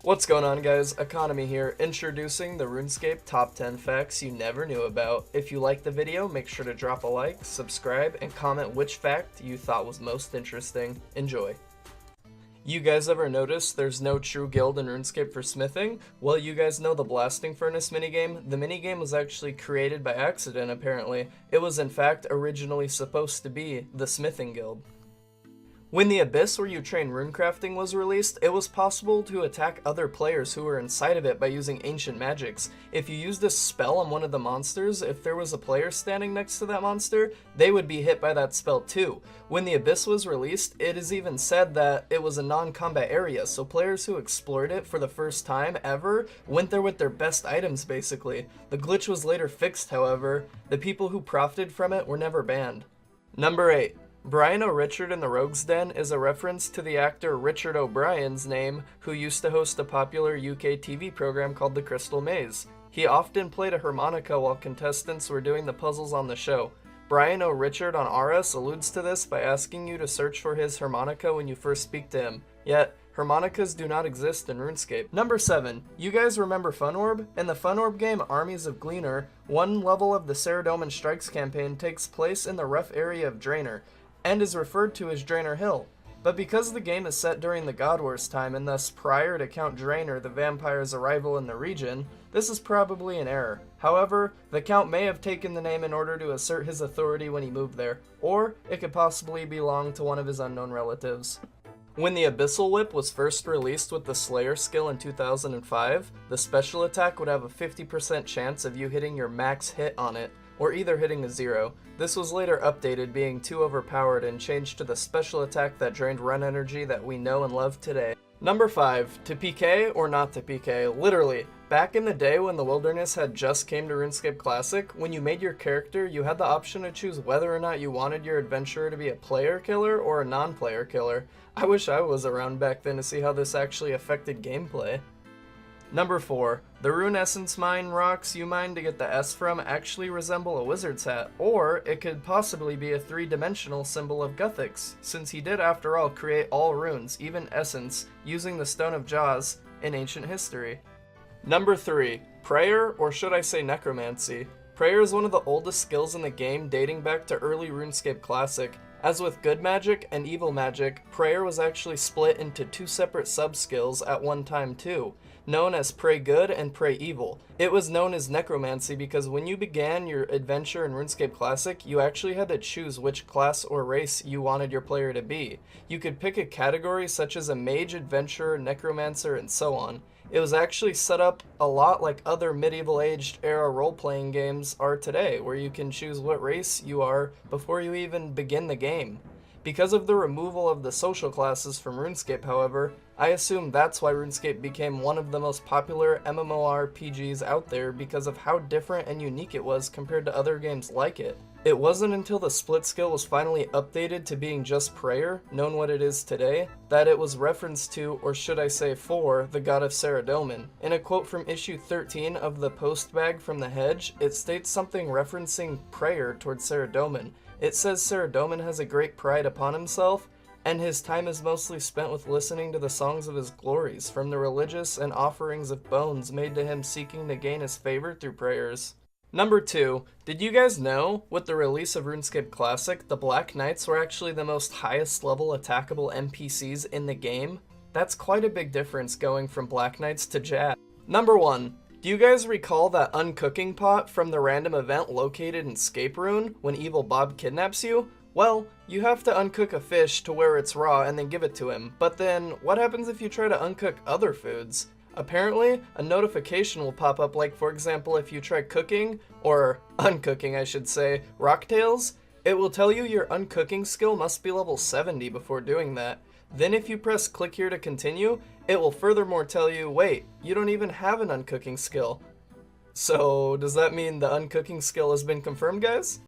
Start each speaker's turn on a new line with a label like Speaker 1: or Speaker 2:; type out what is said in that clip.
Speaker 1: What's going on, guys? Economy here, introducing the RuneScape top 10 facts you never knew about. If you liked the video, make sure to drop a like, subscribe, and comment which fact you thought was most interesting. Enjoy. You guys ever notice there's no true guild in RuneScape for smithing? Well, you guys know the blasting furnace minigame? The minigame was actually created by accident, apparently. It was in fact originally supposed to be the smithing guild. When the abyss where you train runecrafting was released, it was possible to attack other players who were inside of it by using ancient magics. If you used a spell on one of the monsters, if there was a player standing next to that monster, they would be hit by that spell too. When the abyss was released, it is even said that it was a non-combat area, so players who explored it for the first time ever went there with their best items basically. The glitch was later fixed, however. The people who profited from it were never banned. Number 8. Brian O'Richard in the Rogue's Den is a reference to the actor Richard O'Brien's name, who used to host a popular UK TV program called The Crystal Maze. He often played a harmonica while contestants were doing the puzzles on the show. Brian O'Richard on RS alludes to this by asking you to search for his harmonica when you first speak to him. Yet, harmonicas do not exist in RuneScape. Number 7. You guys remember Fun Orb? In the Fun Orb game Armies of Gleaner, one level of the Saradomin Strikes campaign takes place in the rough area of Draenor, and is referred to as Draenor Hill. But because the game is set during the God Wars time and thus prior to Count Draenor, the vampire's arrival in the region, this is probably an error. However, the Count may have taken the name in order to assert his authority when he moved there, or it could possibly belong to one of his unknown relatives. When the Abyssal Whip was first released with the Slayer skill in 2005, the special attack would have a 50% chance of you hitting your max hit on it, or either hitting a 0. This was later updated, being too overpowered, and changed to the special attack that drained run energy that we know and love today. Number 5. To PK or not to PK? Literally, back in the day when the Wilderness had just came to RuneScape Classic, when you made your character, you had the option to choose whether or not you wanted your adventurer to be a player killer or a non-player killer. I wish I was around back then to see how this actually affected gameplay. Number 4. The rune essence mine rocks you mine to get the S from actually resemble a wizard's hat, or it could possibly be a three-dimensional symbol of Guthix, since he did after all create all runes, even essence, using the Stone of Jaws in ancient history. Number 3. Prayer, or should I say necromancy. Prayer is one of the oldest skills in the game, dating back to early RuneScape Classic. As with good magic and evil magic, prayer was actually split into two separate sub-skills at one time too, known as Pray Good and Pray Evil. It was known as necromancy because when you began your adventure in RuneScape Classic, you actually had to choose which class or race you wanted your player to be. You could pick a category such as a mage, adventurer, necromancer, and so on. It was actually set up a lot like other medieval aged era role-playing games are today, where you can choose what race you are before you even begin the game. Because of the removal of the social classes from RuneScape, however, I assume that's why RuneScape became one of the most popular MMORPGs out there, because of how different and unique it was compared to other games like it. It wasn't until the split skill was finally updated to being just prayer, known what it is today, that it was referenced to, or should I say for, the god of Saradomin. In a quote from issue 13 of the Post Bag from the Hedge, it states something referencing prayer towards Saradomin. It says Saradomin has a great pride upon himself, and his time is mostly spent with listening to the songs of his glories, from the religious and offerings of bones made to him seeking to gain his favor through prayers. Number 2. Did you guys know, with the release of RuneScape Classic, the Black Knights were actually the most highest level attackable NPCs in the game? That's quite a big difference going from Black Knights to Jad. Number 1. Do you guys recall that uncooking pot from the random event located in Scape Rune when Evil Bob kidnaps you? Well, you have to uncook a fish to where it's raw and then give it to him, but then what happens if you try to uncook other foods? Apparently, a notification will pop up, like for example if you try cooking, or uncooking I should say, rocktails, it will tell you your uncooking skill must be level 70 before doing that. Then if you press click here to continue, it will furthermore tell you, wait, you don't even have an uncooking skill. So does that mean the uncooking skill has been confirmed, guys?